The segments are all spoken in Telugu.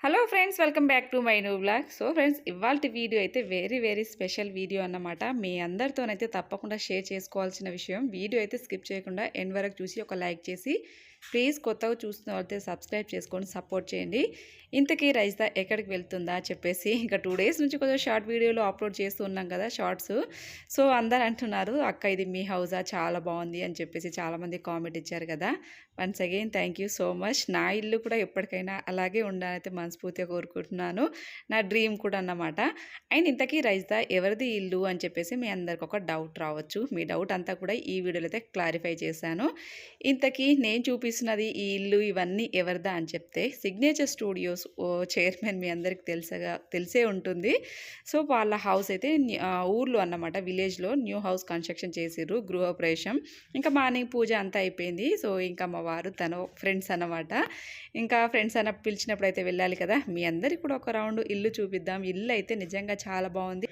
Hello friends, welcome back to my new blog. So friends, ఇవాల్టి వీడియో అయితే వెరీ స్పెషల్ వీడియో అన్నమాట. మీ అందరితోనైతే తప్పకుండా షేర్ చేసుకోవాల్సిన విషయం. వీడియో అయితే స్కిప్ చేయకుండా ఎండ్ వరకు చూసి ఒక లైక్ చేసి ప్లీజ్ కొత్తగా చూస్తున్న వాళ్ళైతే సబ్స్క్రైబ్ చేసుకొని సపోర్ట్ చేయండి. ఇంతకీ రైస్దా ఎక్కడికి వెళ్తుందా చెప్పేసి ఇంకా 2 డేస్ నుంచి కొంచెం షార్ట్ వీడియోలు అప్లోడ్ చేస్తూ ఉన్నాం కదా, షార్ట్స్. సో అందరు అంటున్నారు, అక్క ఇది మీ హౌజా, చాలా బాగుంది అని చెప్పేసి చాలామంది కామెంట్ ఇచ్చారు కదా. Once again thank you so much. నా ఇల్లు కూడా ఎప్పటికైనా అలాగే ఉండాలైతే మనస్ఫూర్తిగా కోరుకుంటున్నాను. నా డ్రీమ్ కూడా అన్నమాట. అండ్ ఇంతకీ రైస్దా ఎవరిది ఇల్లు అని చెప్పేసి మీ అందరికి ఒక డౌట్ రావచ్చు. మీ డౌట్ అంతా కూడా ఈ వీడియోలో అయితే క్లారిఫై చేశాను. ఇంతకీ నేను చూపిస్తున్నది ఈ ఇల్లు ఇవన్నీ ఎవరిదా అని చెప్తే, సిగ్నేచర్ స్టూడియోస్ చైర్మన్ మీ అందరికి తెలిసే ఉంటుంది. సో వాళ్ళ హౌస్ అయితే ఊర్లో అన్నమాట, విలేజ్లో న్యూ హౌస్ కన్స్ట్రక్షన్ చేసిర్రు, గృహప్రవేశం. ఇంకా మార్నింగ్ పూజ అంతా అయిపోయింది. సో ఇంకా మా వారు తను ఫ్రెండ్స్ అన్నమాట. ఇంకా ఫ్రెండ్స్ అన్న పిలిచినప్పుడు అయితే వెళ్ళాలి కదా. మీ అందరికి కూడా ఒక రౌండ్ ఇల్లు చూపిద్దాం. ఇల్లు అయితే నిజంగా చాలా బాగుంది.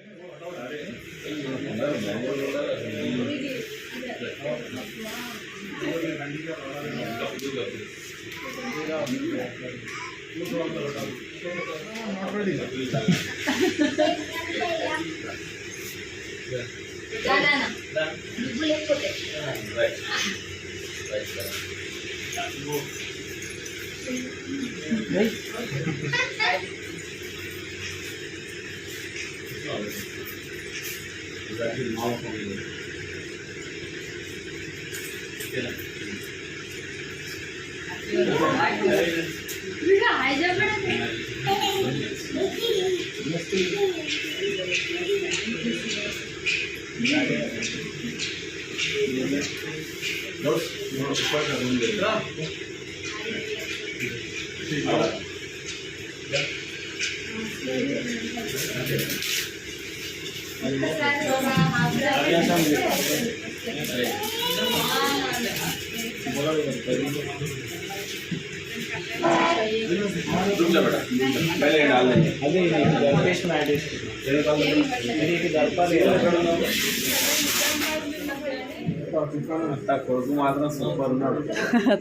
కొడుకు మాత్రం సూపర్ ఉన్నాడు.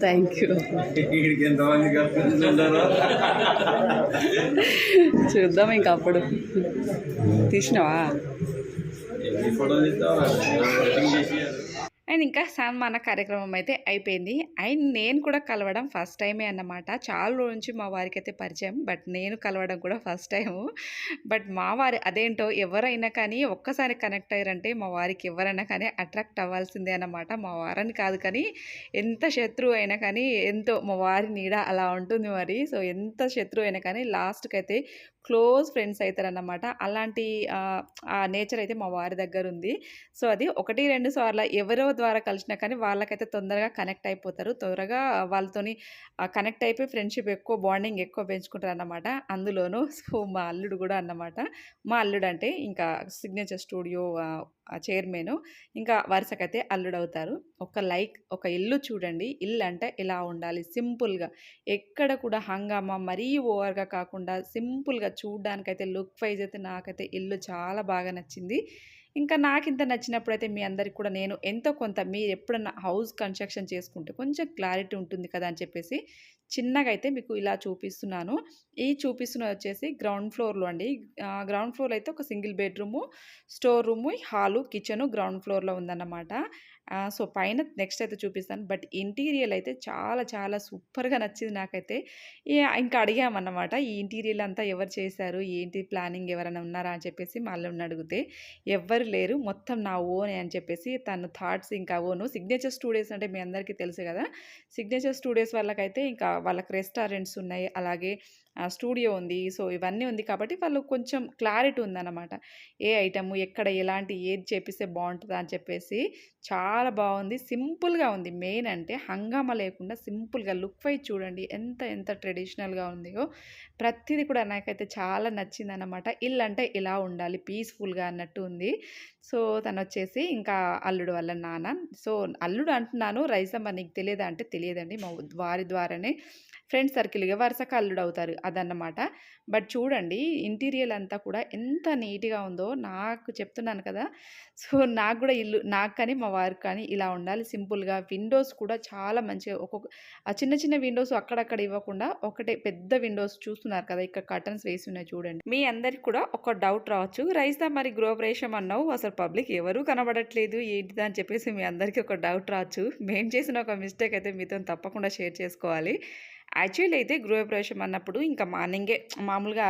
Thank you. వీడికి ఎంతమంది కప్పించుంటారో చూద్దాం ఇంకా అప్పుడు. తీసినావా? ఎన్ని ఫోటోలు తీస్తావా? అండ్ ఇంకా సన్మాన కార్యక్రమం అయితే అయిపోయింది. అండ్ నేను కూడా కలవడం ఫస్ట్ టైమే అన్నమాట. చాలా రోజు నుంచి మా వారికి అయితే పరిచయం, బట్ నేను కలవడం కూడా ఫస్ట్ టైము. బట్ మా వారి అదేంటో ఎవరైనా కానీ ఒక్కసారి కనెక్ట్ అయ్యారంటే మా వారికి ఎవరైనా కానీ అట్రాక్ట్ అవ్వాల్సిందే అన్నమాట. మా వారని కాదు కానీ ఎంత శత్రువు అయినా కానీ ఎంతో మా వారి నీడ అలా ఉంటుంది మరి. సో ఎంత శత్రువు అయినా కానీ లాస్ట్కి అయితే క్లోజ్ ఫ్రెండ్స్ అవుతారన్నమాట. అలాంటి ఆ నేచర్ అయితే మా వారి దగ్గర ఉంది. సో అది 1-2 సార్లు ఎవరో ద్వారా కలిసినా కానీ వాళ్ళకైతే తొందరగా కనెక్ట్ అయిపోతారు. త్వరగా వాళ్ళతోని కనెక్ట్ అయిపోయి ఫ్రెండ్షిప్ ఎక్కువ, బాండింగ్ ఎక్కువ పెంచుకుంటారు అన్నమాట. అందులోనూ సో మా అల్లుడు కూడా అన్నమాట. మా అల్లుడు అంటే ఇంకా సిగ్నేచర్ స్టూడియో చైర్మన్, ఇంకా వరుసకైతే అల్లుడు అవుతారు. ఒక ఇల్లు చూడండి. ఇల్లు అంటే ఇలా ఉండాలి, సింపుల్గా, ఎక్కడ కూడా హంగామా మరీ ఓవర్గా కాకుండా సింపుల్గా చూడడానికైతే లుక్ వైజ్ అయితే నాకైతే ఇల్లు చాలా బాగా నచ్చింది. ఇంకా నాకింత నచ్చినప్పుడైతే మీ అందరికి కూడా నేను ఎంతో కొంత, మీరు ఎప్పుడన్నా హౌస్ కన్స్ట్రక్షన్ చేసుకుంటే కొంచెం క్లారిటీ ఉంటుంది కదా అని చెప్పేసి చిన్నగా అయితే మీకు ఇలా చూపిస్తున్నాను. ఈ చూపిస్తున్నది వచ్చేసి గ్రౌండ్ ఫ్లోర్లో అండి. గ్రౌండ్ ఫ్లోర్లో అయితే ఒక single bedroom, store room, hall, kitchen ground ఫ్లోర్లో ఉందన్నమాట. సో పైన నెక్స్ట్ అయితే చూపిస్తాను. బట్ ఇంటీరియర్ అయితే చాలా సూపర్గా నచ్చింది నాకైతే. ఇంకా అడిగామన్నమాట, ఈ ఇంటీరియర్ అంతా ఎవరు చేశారు, ఏంటి ప్లానింగ్, ఎవరైనా ఉన్నారా అని చెప్పేసి మా అల్లుడిని అడిగితే ఎవ్వరు లేరు, మొత్తం నా ఓనే అని చెప్పేసి తను థాట్స్ ఇంకా ఓను. సిగ్నేచర్ స్టూడియోస్ అంటే మీ అందరికీ తెలుసు కదా. సిగ్నేచర్ స్టూడియోస్ వాళ్ళకైతే ఇంకా వాళ్ళకి రెస్టారెంట్స్ ఉన్నాయి, అలాగే స్టూడియో ఉంది. సో ఇవన్నీ ఉంది కాబట్టి వాళ్ళు కొంచెం క్లారిటీ ఉందన్నమాట. ఏ ఐటమ్ ఎక్కడ ఎలాంటి ఏది చేపిస్తే బాగుంటుందా అని చెప్పేసి చాలా బాగుంది. సింపుల్గా ఉంది. మెయిన్ అంటే హంగామా లేకుండా సింపుల్గా లుక్ వైజ్ చూడండి ఎంత ట్రెడిషనల్గా ఉందో. ప్రతిదీ కూడా నాకైతే చాలా నచ్చిందన్నమాట. ఇల్లు అంటే ఇలా ఉండాలి, పీస్ఫుల్గా అన్నట్టు ఉంది. సో తను వచ్చేసి ఇంకా అల్లుడు వాళ్ళ నాన్న. సో అల్లుడు అంటున్నాను, రైసమ్మ నీకు తెలియదా అంటే తెలియదండి, మా వారి ద్వారానే ఫ్రెండ్ సర్కిల్‌గా వరుసకు అల్లుడవుతారు అదన్నమాట. బట్ చూడండి ఇంటీరియర్ అంతా కూడా ఎంత నీట్‌గా ఉందో నాకు చెప్తున్నాను కదా! సో, నాకు గూడా ఇల్లు నాకు కానీ, మా వారికి కానీ ఇలా ఉండాలి సింపుల్‌గా. విండోస్ కూడా చాలా మంచిగా ఆ చిన్న చిన్న విండోస్ అక్కడక్కడ ఇవ్వకుండా ఒకటే పెద్ద విండోస్ చూస్తున్నారు కదా! ఇక్కడ కర్టన్స్ వేసి ఉన్నాయి చూడండి. మీ అందరికి కూడా ఒక డౌట్ రావచ్చు. రైసా మరి గృహప్రవేశం అన్నావు అసలు పబ్లిక్ ఎవరు కనబడట్లేదు ఏంటిది అని చెప్పేసి మీ అందరికీ ఒక డౌట్ రావచ్చు. మేము చేసిన ఒక మిస్టేక్ అయితే మీతోని తప్పకుండా షేర్ చేసుకోవాలి. యాక్చువల్లీ అయితే గృహప్రవేశం అన్నప్పుడు ఇంకా మార్నింగే మామూలుగా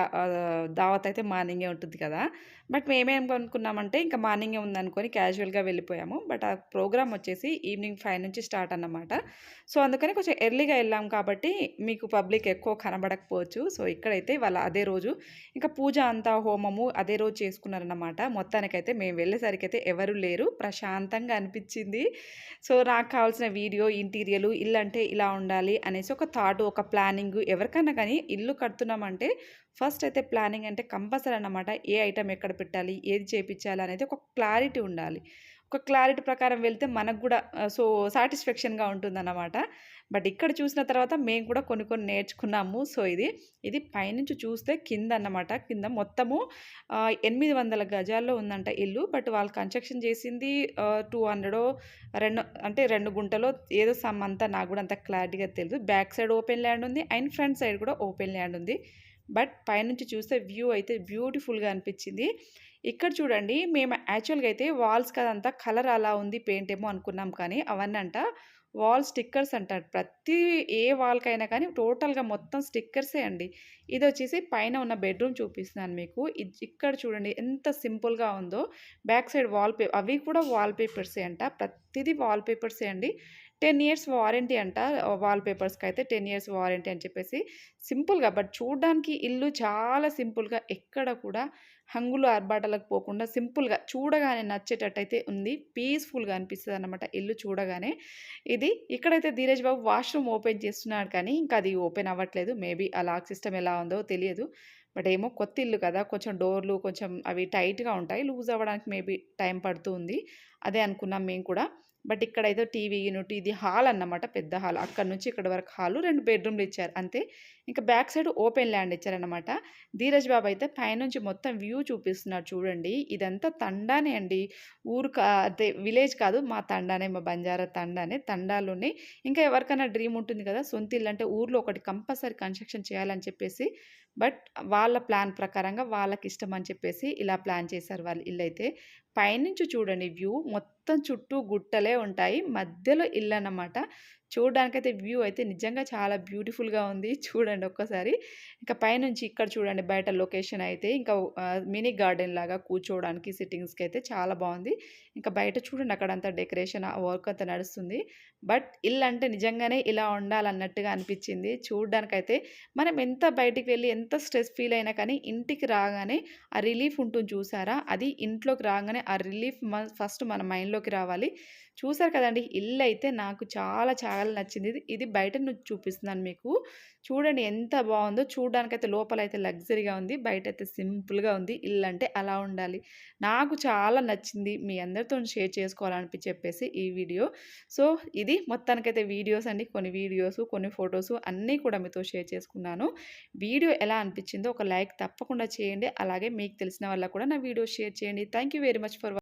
దావత్ అయితే మార్నింగే ఉంటుంది కదా! బట్ మేమేం అనుకున్నామంటే ఇంకా మార్నింగే ఉందనుకోని క్యాజువల్‌గా వెళ్ళిపోయాము. బట్ ఆ ప్రోగ్రామ్ వచ్చేసి ఈవినింగ్ 5 నుంచి స్టార్ట్ అన్నమాట. సో, అందుకని కొంచెం ఎర్లీగా ఎళ్ళాం కాబట్టి మీకు పబ్లిక్ ఎక్కువ కనబడకపోవచ్చు. సో, ఇక్కడైతే వాళ్ళ అదే రోజు ఇంకా పూజ అంతా హోమము అదే రోజు చేసుకున్నారన్నమాట. మొత్తానికైతే మేము వెళ్ళేసరికైతే ఎవరు లేరు. ప్రశాంతంగా అనిపిచ్చింది. సో, నాకు కావాల్సిన వీడియో, ఇంటీరియర్‌లు ఇల్లంటే ఇలా ఉండాలి అనేసి ఒక థాట్, ఒక ప్లానింగు ఎవరికన్నా గానీ ఇల్లు కడుతున్నామంటే ఫస్ట్ అయితే ప్లానింగ్ అంటే కంపల్సరీ అన్నమాట. ఏ ఐటెమ్ ఎక్కడ పెట్టాలి? ఏది చేపిచ్చాలి? అనేది ఒక క్లారిటీ ఉండాలి. ఒక క్లారిటీ ప్రకారం వెళ్తే మనకు గూడా సో, సాటిస్ఫాక్షన్‌గా ఉంటుందన్నమాట. బట్ ఇక్కడ చూసిన తర్వాత మేము కూడా కొన్ని కొన్ని నేర్చుకున్నాము. సో, ఇది పైనుంచి చూస్తే కిందన్నమాట. కింద మొత్తము 800 గజాల్లో ఉందంట ఇల్లు. బట్ వాళ్ళు కన్‌స్ట్రక్షన్ చేసింది 200 అంటే 2 గుంటలో ఏదో సమ్ అంతా నాకు గూడా అంత క్లారిటీగా తెలీదు. బ్యాక్ సైడ్ ఓపెన్ ల్యాండ్ ఉంది. అండ్ ఫ్రంట్ సైడ్ కూడా ఓపెన్ ల్యాండ్ ఉంది. బట్ పైనుంచి చూస్తే వ్యూ అయితే బ్యూటిఫుల్‌గా అనిపిచ్చింది. ఇక్కడ చూడండి మేము యాక్చువల్‌గా అయితే వాల్స్‌కి అదంతా కలర్ అలా ఉంది పెయింట్ ఏమో అనుకున్నాం కానీ అవన్నంట వాల్ స్టిక్కర్స్ అంటారు. ప్రతి ఏ వాల్‌కైనా కానీ టోటల్‌గా మొత్తం స్టిక్కర్సే అండి. ఇదొచ్చేసి పైన ఉన్న బెడ్‌రూమ్ చూపిస్తున్నాను మీకు. ఇక్కడ చూడండి ఎంత సింపుల్‌గా ఉందో. బ్యాక్ సైడ్ అవి కూడా వాల్ పేపర్సే అంట. ప్రతిది వాల్ పేపర్సే అండి. 10 ఇయర్స్ వారంటీ అంట. వాల్ పేపర్స్‌కైతే 10 ఇయర్స్ వారంటీ అని చెప్పేసి సింపుల్‌గా బట్ చూడ్డానికి ఇల్లు చాలా సింపుల్‌గా ఎక్కడ కూడా హంగులు ఆర్భాటాలకు పోకుండా సింపుల్‌గా చూడగానే నచ్చేటట్టయితే ఉంది. పీస్‌ఫుల్‌గా అనిపిస్తదనమాట ఇల్లు చూడగానే. ఇక్కడైతే ధీరజ్ బాబు వాష్‌రూమ్ ఓపెన్ చేస్తున్నాడు కానీ ఇంకా అది ఓపెన్ అవ్వట్లేదు. మేబీ ఆ లాక్ సిస్టమ్ ఎలా ఉందో తెలియదు. బట్ ఏమో కొత్త ఇల్లు కదా! కొంచెం డోర్‌లు కొంచెం అవి టైట్‌గా ఉంటాయి. లూజ్ అవ్వడానికి మేబీ టైం పడుతూ ఉంది. అదే అనుకున్నాం మేము కూడా. బట్ ఇక్కడైతే టీవీ యూనిట్ ఇది హాల్ అన్నమాట. పెద్ద హాల్. అక్కడి నుంచి ఇక్కడి వరకు హాలు 2 బెడ్‌రూమ్‌లు ఇచ్చారు అంతే. ఇంకా బ్యాక్ సైడ్ ఓపెన్ ల్యాండ్ ఇచ్చారన్నమాట. ధీరజ్ బాబు అయితే పైనుంచి మొత్తం వ్యూ చూపిస్తున్నాడు చూడండి. ఇదంతా తండానే అండి. అదే విలేజ్ కాదు. మా తండానే. మా బంజారా తండానే. తండాలోనే ఇంకా ఎవరికైనా డ్రీమ్ ఉంటుంది కదా! సొంత ఇల్లు అంటే ఊర్లో ఒకటి కంపల్సరీ కన్‌స్ట్రక్షన్ చేయాలని చెప్పేసి బట్ వాళ్ళ ప్లాన్ ప్రకారంగా వాళ్ళకిష్టం అని చెప్పేసి ఇలా ప్లాన్ చేశారు వాళ్ళ ఇల్లైతే. పైనుంచి చూడండి వ్యూ మొత్తం చుట్టూ గుట్టలే ఉంటాయి. మధ్యలో ఇల్లన్నమాట. చూడడానికైతే వ్యూ అయితే నిజంగా చాలా బ్యూటిఫుల్‌గా ఉంది. చూడండి ఒక్కసారి. ఇంకా పైనుంచి ఇక్కడ చూడండి బయట లొకేషన్ అయితే ఇంకా మినీ గార్డెన్ లాగా కూర్చోవడానికి సిట్టింగ్స్‌కైతే చాలా బావుంది. ఇంకా బయట చూడండి అక్కడంతా డెకరేషన్ ఆ వర్క్ అంతా నడుస్తుంది. బట్ ఇల్లంటే నిజంగానే ఇలా ఉండాలన్నట్టుగా అనిపిచ్చింది. చూడ్డానికైతే మనం ఎంత బయటికి వెళ్లి ఎంత స్ట్రెస్ ఫీల్ అయినా కానీ ఇంటికి రాగానే ఆ రిలీఫ్ ఉంటుంది చూసారా? అది ఇంట్లోకి రాగానే ఆ రిలీఫ్ ఫస్ట్ మన మైండ్‌లోకి రావాలి. చూసారు కదండీ! ఇల్లయితే నాకు చాలా చాలా నచ్చింది. ఇది బయట నుంచి చూపిస్తున్నాను మీకు. చూడండి ఎంత బావుందో. చూడ్డానికైతే లోపలైతే లగ్జరీగా ఉంది. బయటైతే సింపుల్‌గా ఉంది. ఇల్లంటే అలా ఉండాలి. నాకు చాలా నచ్చింది. మీ అందరితోని షేర్ చేసుకోవాలనిపించి చెప్పేసి ఈ వీడియో. సో, ఇది మొత్తానికైతే వీడియోస్ అండి. కొన్ని వీడియోసు, కొన్ని ఫోటోసు అన్నీ కూడా మీతో షేర్ చేసుకున్నాను. వీడియో ఎలా అనిపించిందో ఒక లైక్ తప్పకుండా చేయండి. అలాగే మీకు తెలిసిన వాళ్ళకి కూడా నా వీడియో షేర్ చేయండి. Thank you very much for